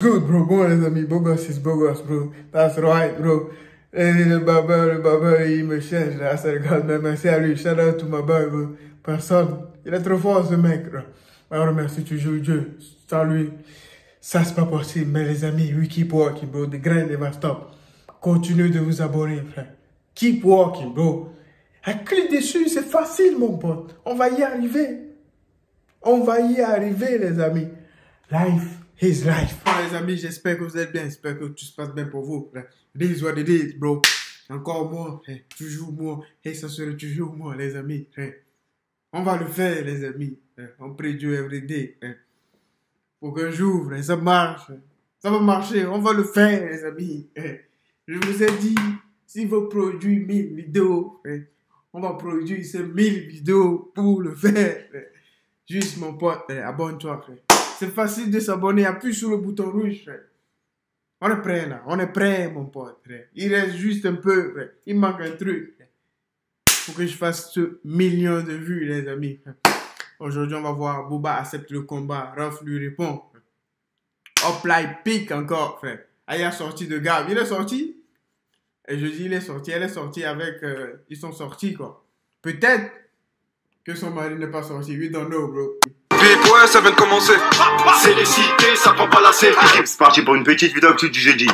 Good, bro. Bon, les amis, beau gosse is beau gosse, bro. That's right, bro. Et le baba, il me cherche, là, ça regarde même. Merci à lui. Shout out to my boy, bro. Personne. Il est trop fort, ce mec, bro. On remercie toujours Dieu. Sans lui, ça, c'est pas possible. Mais les amis, we keep walking, bro. The grind never stop. Continuez de vous abonner, frère. Keep walking, bro. Clique dessus, c'est facile, mon pote. On va y arriver. On va y arriver, les amis. Life is life. Les amis, j'espère que vous êtes bien. J'espère que tout se passe bien pour vous. This is what it is, bro. Encore moi, toujours moi. Et ça sera toujours moi, les amis. On va le faire, les amis. On prie Dieu every day. Pour qu'un jour, ça marche. Ça va marcher. On va le faire, les amis. Je vous ai dit, si vous produisez 1000 vidéos, on va produire ces 1000 vidéos pour le faire. Juste, mon pote, abonne-toi, frère. C'est facile de s'abonner. Appuie sur le bouton rouge, frère. On est prêt, là. On est prêt, mon pote, frère. Il reste juste un peu, frère. Il manque un truc, frère. Pour que je fasse ce million de vues, les amis. Aujourd'hui, on va voir Booba accepte le combat. Ruff lui répond. Hopla, il pique encore, frère. Ah, il a sorti de Gab. Il est sorti? Et je dis, il est sorti. Elle est sortie avec... ils sont sortis, quoi. Peut-être que son mari n'est pas sorti. We don't know, bro. Ouais, ça vient de commencer. C'est les cités, ça prend pas la série. C'est parti pour une petite vidéo actu du jeudi.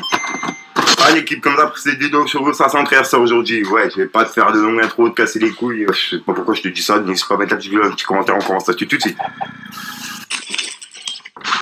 Ah, l'équipe, comme d'hab, c'est des vidéos sur vous, ça s'entraîne ça aujourd'hui. Ouais, je vais pas te faire de longues intros, de casser les couilles. Je sais pas pourquoi je te dis ça. N'hésite pas à mettre la petite vidéo, un petit commentaire, on commence ça tout de suite.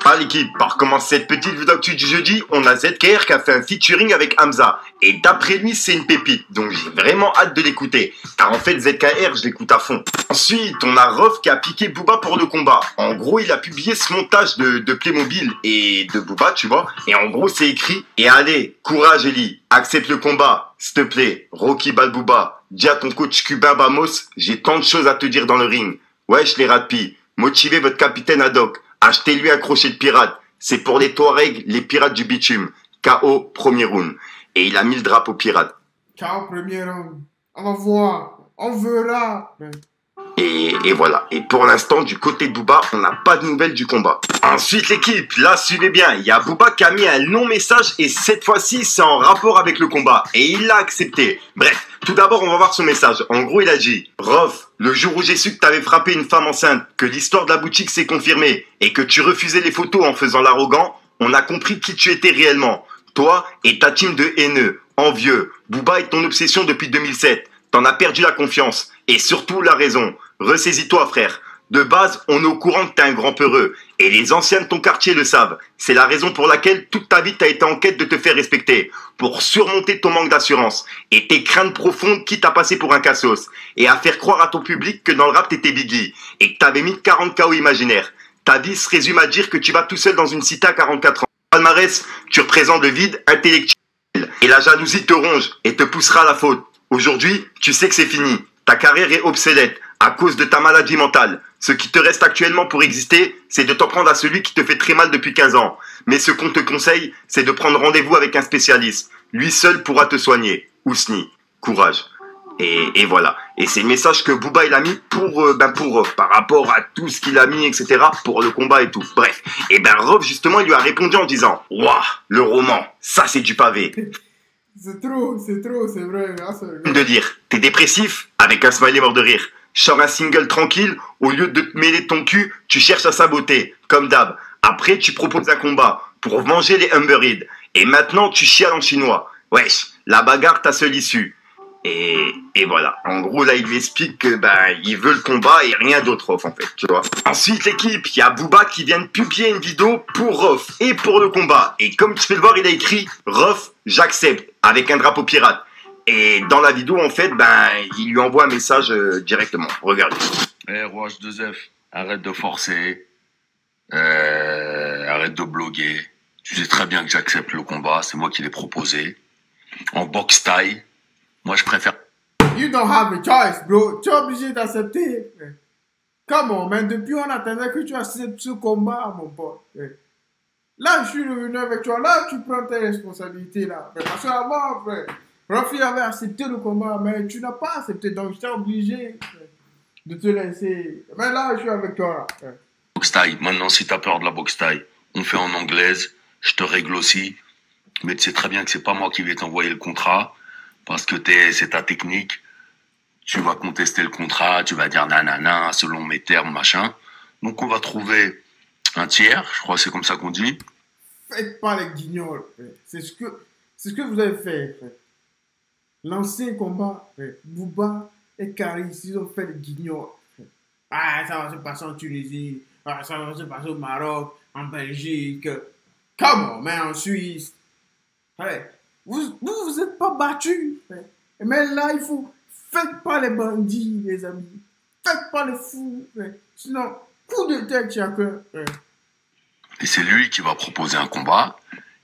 Ah l'équipe, par commencer cette petite vidéo actu du jeudi, on a ZKR qui a fait un featuring avec Hamza. Et d'après lui, c'est une pépite, donc j'ai vraiment hâte de l'écouter. Car en fait, ZKR, je l'écoute à fond. Ensuite, on a Ruff qui a piqué Booba pour le combat. En gros, il a publié ce montage de Playmobil et de Booba, tu vois. Et en gros, c'est écrit, et allez, courage Eli, accepte le combat, s'il te plaît. Rocky Balbouba, dis à ton coach cubain Bamos, j'ai tant de choses à te dire dans le ring. Wesh les rapis, motivez votre capitaine Haddock. Achetez-lui un crochet de pirate. C'est pour les Touaregs, les pirates du bitume. KO, premier round. Et il a mis le drapeau pirate. KO, premier round. On va voir. On verra. Et voilà. Et pour l'instant, du côté de Booba, on n'a pas de nouvelles du combat. Ensuite, l'équipe, là, suivez bien. Il y a Booba qui a mis un long message et cette fois-ci, c'est en rapport avec le combat. Et il l'a accepté. Bref, tout d'abord, on va voir son message. En gros, il a dit « Ruff, le jour où j'ai su que t'avais frappé une femme enceinte, que l'histoire de la boutique s'est confirmée et que tu refusais les photos en faisant l'arrogant, on a compris qui tu étais réellement. Toi et ta team de haineux, envieux. Booba est ton obsession depuis 2007. T'en as perdu la confiance. Et surtout la raison. Ressaisis-toi, frère. De base, on est au courant que t'es un grand peureux. Et les anciens de ton quartier le savent. C'est la raison pour laquelle toute ta vie t'as été en quête de te faire respecter. Pour surmonter ton manque d'assurance. Et tes craintes profondes qui t'a passé pour un cassos. Et à faire croire à ton public que dans le rap t'étais Biggie. Et que t'avais mis 40 KO imaginaires. Ta vie se résume à dire que tu vas tout seul dans une cité à 44 ans. Palmarès, tu représentes le vide intellectuel. Et la jalousie te ronge et te poussera à la faute. Aujourd'hui, tu sais que c'est fini. Ta carrière est obsolète à cause de ta maladie mentale. Ce qui te reste actuellement pour exister, c'est de t'en prendre à celui qui te fait très mal depuis 15 ans. Mais ce qu'on te conseille, c'est de prendre rendez-vous avec un spécialiste. Lui seul pourra te soigner. Ousni, courage. Et voilà. Et c'est le message que Booba il a mis pour par rapport à tout ce qu'il a mis, etc. pour le combat et tout. Bref. Et ben Ruff justement il lui a répondu en disant « Waouh, le roman, ça c'est du pavé ». C'est trop, c'est vrai. De dire, t'es dépressif avec un smiley mort de rire. Sors un single tranquille, au lieu de te mêler ton cul, tu cherches à saboter, comme d'hab. Après, tu proposes un combat pour venger les Humber Eats. Et maintenant, tu chiales en chinois. Wesh, la bagarre, ta seule issue. Et voilà. En gros, là, il lui explique que, il veut le combat et rien d'autre, Ruff, en fait, tu vois. Ensuite, l'équipe, il y a Booba qui vient de publier une vidéo pour Ruff et pour le combat. Et comme tu peux le voir, il a écrit « Ruff, j'accepte » avec un drapeau pirate. Et dans la vidéo, en fait, il lui envoie un message directement. Regardez. Eh, Roi H2F, arrête de forcer. Arrête de bloguer. Tu sais très bien que j'accepte le combat, c'est moi qui l'ai proposé. En boxe taille. Moi, je préfère... You don't have a choice, bro. Tu es obligé d'accepter. Come on, man. Depuis, on attendait que tu acceptes ce combat, mon pote. Là, je suis revenu avec toi. Là, tu prends tes responsabilités, là. Parce qu'avant, frère, Ruffy avait accepté le combat, mais tu n'as pas accepté. Donc, j'étais obligé de te laisser. Mais là, je suis avec toi, là. Boxe taille. Maintenant, si t'as peur de la boxe taille, on fait en anglaise. je te règle aussi. Mais tu sais très bien que c'est pas moi qui vais t'envoyer le contrat, parce que c'est ta technique. Tu vas contester le contrat, tu vas dire nanana, selon mes termes, machin. Donc on va trouver un tiers, je crois que c'est comme ça qu'on dit. Faites pas les guignols, frère. C'est ce que vous avez fait, frère. L'ancien combat, frère. Booba et Karis, ils ont fait les guignols, frère. Ah, ça va se passer en Tunisie. Ah, ça va se passer au Maroc, en Belgique. Comment, mais en Suisse. Frère, vous êtes pas battus, frère. Mais là, il faut... Faites pas les bandits, les amis. Faites pas les fous, frère. Sinon, coup de tête chacun, frère. Et c'est lui qui va proposer un combat,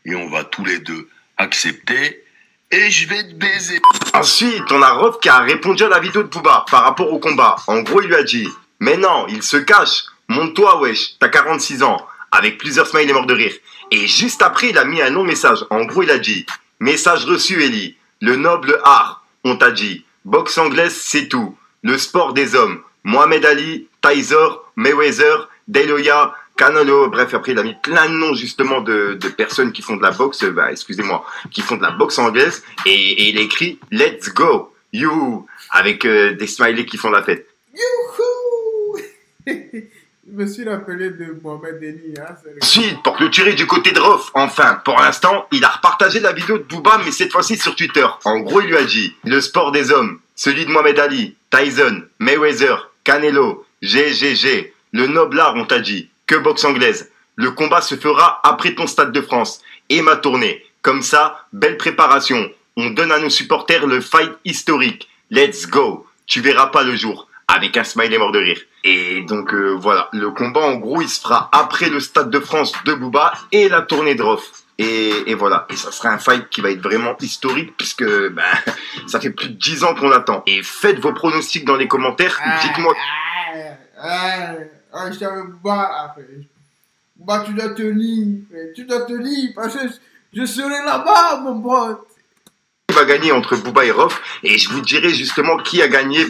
et on va tous les deux accepter, et je vais te baiser. Ensuite, on a Rof qui a répondu à la vidéo de Booba par rapport au combat. En gros, il lui a dit: mais non, il se cache. Monte-toi, wesh, t'as 46 ans. Avec plusieurs smileys morts de rire. Et juste après, il a mis un long message. En gros, il a dit: message reçu, Eli. Le noble art, on t'a dit. Boxe anglaise, c'est tout. Le sport des hommes. Mohamed Ali, Tyson, Mayweather, Deloya, Canelo. Bref, après, il a mis plein de noms, justement, de personnes qui font de la boxe, qui font de la boxe anglaise. Et il a écrit Let's go, you, avec des smileys qui font la fête. Youhou! Je me suis rappelé de Mohamed Ali. Hein, Ensuite, pour clôturer du côté de Rof, enfin, pour l'instant, il a repartagé la vidéo de Booba, mais cette fois-ci sur Twitter. En gros, il lui a dit: le sport des hommes, celui de Mohamed Ali, Tyson, Mayweather, Canelo, GGG, le noble art, on t'a dit, que boxe anglaise. Le combat se fera après ton Stade de France et ma tournée. Comme ça, belle préparation. On donne à nos supporters le fight historique. Let's go. Tu verras pas le jour. Avec un smiley mort de rire. Et donc voilà, le combat en gros il se fera après le Stade de France de Booba et la tournée de Rof. Et voilà, et ça sera un fight qui va être vraiment historique puisque ça fait plus de 10 ans qu'on l'attend. Et faites vos pronostics dans les commentaires, dites-moi. Je t'avais Booba, Booba, tu dois te lire, parce que je serai là-bas, mon pote. Va gagner entre Booba et Rof, et je vous dirai justement qui a gagné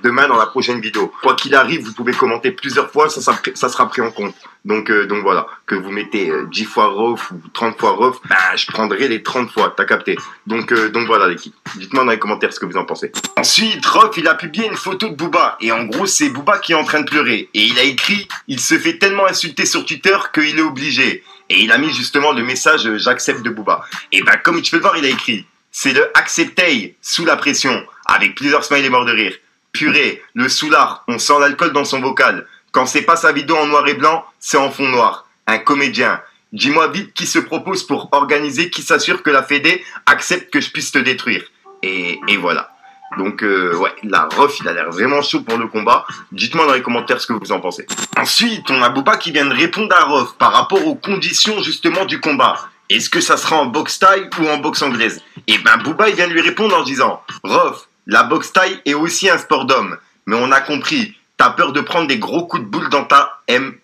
demain dans la prochaine vidéo. Quoi qu'il arrive, vous pouvez commenter plusieurs fois, ça sera pris en compte. Donc voilà, que vous mettez 10 fois Rof ou 30 fois Rof, je prendrai les 30 fois, t'as capté. Donc voilà l'équipe, dites-moi dans les commentaires ce que vous en pensez. Ensuite, Rof, il a publié une photo de Booba, et en gros c'est Booba qui est en train de pleurer, et il a écrit: il se fait tellement insulter sur Twitter qu'il est obligé. Et il a mis justement le message j'accepte de Booba. Et comme tu peux le voir, il a écrit: c'est le accepter sous la pression, avec plusieurs smileys morts de rire. Purée, le soulard, on sent l'alcool dans son vocal. Quand c'est pas sa vidéo en noir et blanc, c'est en fond noir. Un comédien. Dis-moi vite qui se propose pour organiser, qui s'assure que la Fédé accepte que je puisse te détruire. Et voilà. Donc ouais, la Rof, il a l'air vraiment chaud pour le combat. Dites-moi dans les commentaires ce que vous en pensez. Ensuite, on a Booba qui vient de répondre à Rof par rapport aux conditions justement du combat. Est-ce que ça sera en boxe taille ou en boxe anglaise? Et Booba il vient de lui répondre en disant: Rof, la boxe taille est aussi un sport d'homme. Mais on a compris, t'as peur de prendre des gros coups de boule dans ta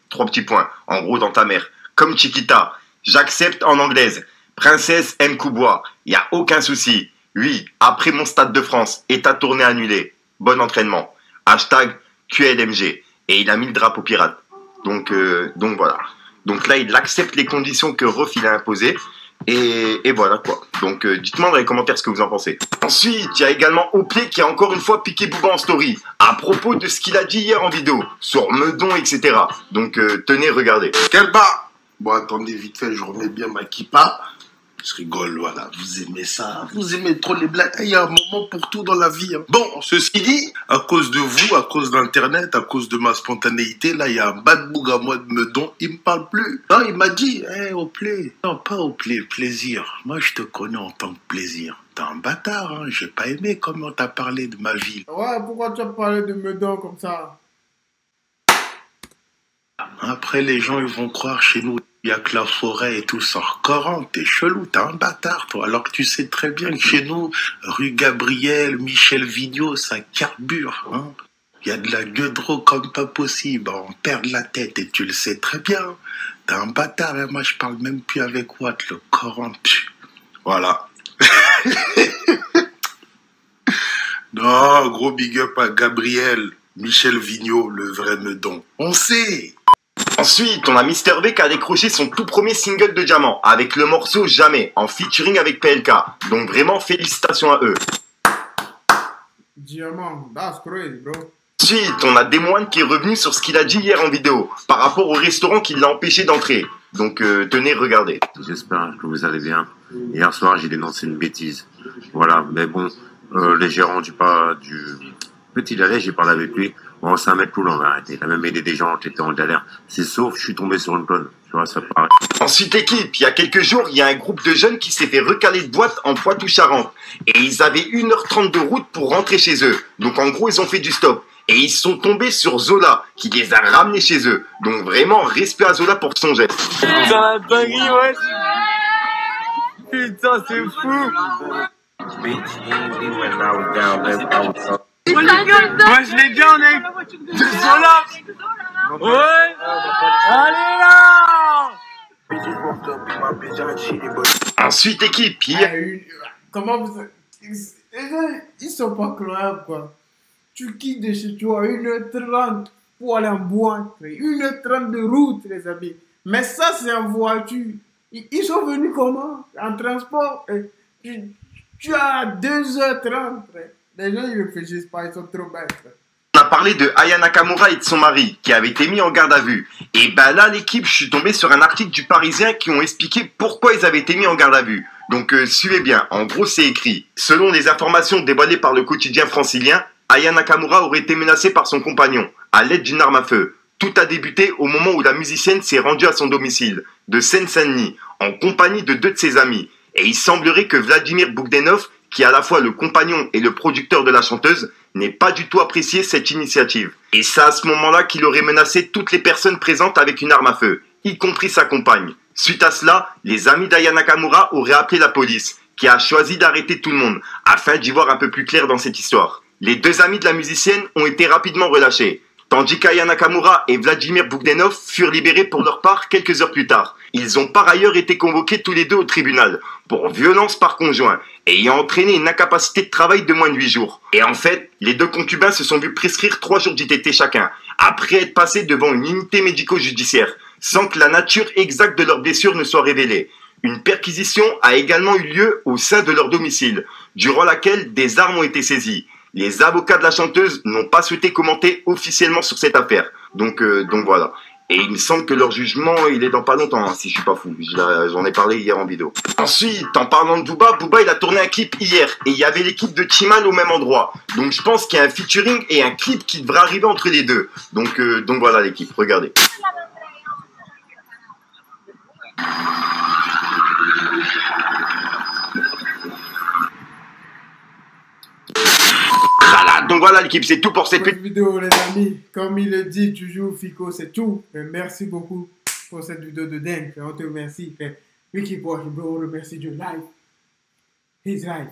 trois petits points. En gros, dans ta mère. Comme Chiquita. J'accepte en anglaise. Princesse M. Coubois. Y a aucun souci. Oui, après mon Stade de France et ta tournée annulée. Bon entraînement. Hashtag QLMG. Et il a mis le drapeau pirate. Donc voilà. Donc là, il accepte les conditions que Rof il a imposées. Et voilà quoi. Donc dites-moi dans les commentaires ce que vous en pensez. Ensuite, il y a également Oplé qui a encore une fois piqué Booba en story. À propos de ce qu'il a dit hier en vidéo. Sur Meudon, etc. Donc tenez, regardez. Quel bas! Bon, attendez, vite fait, je remets bien ma kippa. Je rigole, voilà, vous aimez ça, vous aimez trop les blagues. Il y a un moment pour tout dans la vie. Hein. Bon, ceci dit, à cause de vous, à cause d'Internet, à cause de ma spontanéité, là, il y a un bad boug à moi de Meudon, il me parle plus. Non, il m'a dit, Oplé. Non, pas Oplé, plaisir. Moi, je te connais en tant que plaisir. T'es un bâtard, hein. J'ai pas aimé comment t'as parlé de ma ville. Ouais, pourquoi tu as parlé de Meudon comme ça? Après, les gens, ils vont croire chez nous, il n'y a que la forêt et tout ça. Coran, t'es chelou, t'es un bâtard, toi. Alors que tu sais très bien que chez nous, rue Gabriel, Michel Vigneault, ça carbure. Hein. Il y a de la gueudreau comme pas possible. On perd la tête et tu le sais très bien. T'es un bâtard, hein. Moi, je parle même plus avec Watt, le Coran. Voilà. Non, gros big up à Gabriel, Michel Vigneault, le vrai Meudon. On sait. Ensuite, on a Mister V qui a décroché son tout premier single de Diamant avec le morceau Jamais en featuring avec PLK. Donc vraiment félicitations à eux. Diamant, that's crazy, bro. Ensuite, on a Demoine qui est revenu sur ce qu'il a dit hier en vidéo par rapport au restaurant qui l'a empêché d'entrer. Donc tenez, regardez. J'espère que vous allez bien. Hier soir, j'ai dénoncé une bêtise. Voilà, mais bon, les gérants du Petit Galet, j'ai parlé avec lui. Bon, c'est un mec cool, on va arrêter. Il a même aidé des gens qui étaient en galère. C'est sauf, je suis tombé sur une conne. Tu vois, ça paraît. Ensuite, l'équipe, il y a quelques jours, il y a un groupe de jeunes qui s'est fait recaler de boîte en Poitou-Charentes. Et ils avaient 1h30 de route pour rentrer chez eux. Donc en gros, ils ont fait du stop. Et ils sont tombés sur Zola, qui les a ramenés chez eux. Donc vraiment, respect à Zola pour son geste. Putain, la dinguerie, ouais. Putain, c'est fou. Moi, je l'ai bien, mec. C'est Zola. Ouais. Allez là. Ensuite, équipe, Comment vous... Ils sont pas croyables, quoi. Tu quittes de chez toi 1h30 pour aller en boîte. 1h30 de route, les amis. Mais ça, c'est en voiture. Ils sont venus comment? En transport. Tu as 2h30. Les gens, ils réfléchissent pas, ils sont trop bêtes. On a parlé de Aya Nakamura et de son mari, qui avait été mis en garde à vue. Et ben là, l'équipe, je suis tombé sur un article du Parisien qui ont expliqué pourquoi ils avaient été mis en garde à vue. Donc suivez bien, en gros c'est écrit. Selon les informations dévoilées par le quotidien francilien, Aya Nakamura aurait été menacée par son compagnon, à l'aide d'une arme à feu. Tout a débuté au moment où la musicienne s'est rendue à son domicile, de Seine-Saint-Denis, en compagnie de 2 de ses amis. Et il semblerait que Vladimir Boukdenov, qui est à la fois le compagnon et le producteur de la chanteuse, n'ait pas du tout apprécié cette initiative. Et c'est à ce moment-là qu'il aurait menacé toutes les personnes présentes avec une arme à feu, y compris sa compagne. Suite à cela, les amis d'Aya Nakamura auraient appelé la police, qui a choisi d'arrêter tout le monde, afin d'y voir un peu plus clair dans cette histoire. Les 2 amis de la musicienne ont été rapidement relâchés, tandis qu'Aya Nakamura et Vladimir Boukdenov furent libérés pour leur part quelques heures plus tard. Ils ont par ailleurs été convoqués tous les 2 au tribunal pour violence par conjoint, ayant entraîné une incapacité de travail de moins de 8 jours. Et en fait, les 2 concubins se sont vus prescrire 3 jours d'ITT chacun, après être passés devant une unité médico-judiciaire, sans que la nature exacte de leurs blessures ne soit révélée. Une perquisition a également eu lieu au sein de leur domicile, durant laquelle des armes ont été saisies. Les avocats de la chanteuse n'ont pas souhaité commenter officiellement sur cette affaire. Donc voilà. Et il me semble que leur jugement, il est dans pas longtemps, hein, si je suis pas fou. J'en ai parlé hier en vidéo. Ensuite, en parlant de Booba, il a tourné un clip hier. Et il y avait l'équipe de Timan au même endroit. Donc je pense qu'il y a un featuring et un clip qui devrait arriver entre les deux. Donc voilà l'équipe, regardez. Donc voilà l'équipe, c'est tout pour cette vidéo, les amis. Comme il le dit toujours, Fico, c'est tout. Mais merci beaucoup pour cette vidéo de dingue. On te remercie. We keep watching, bro. On remercie Dieu live. His life.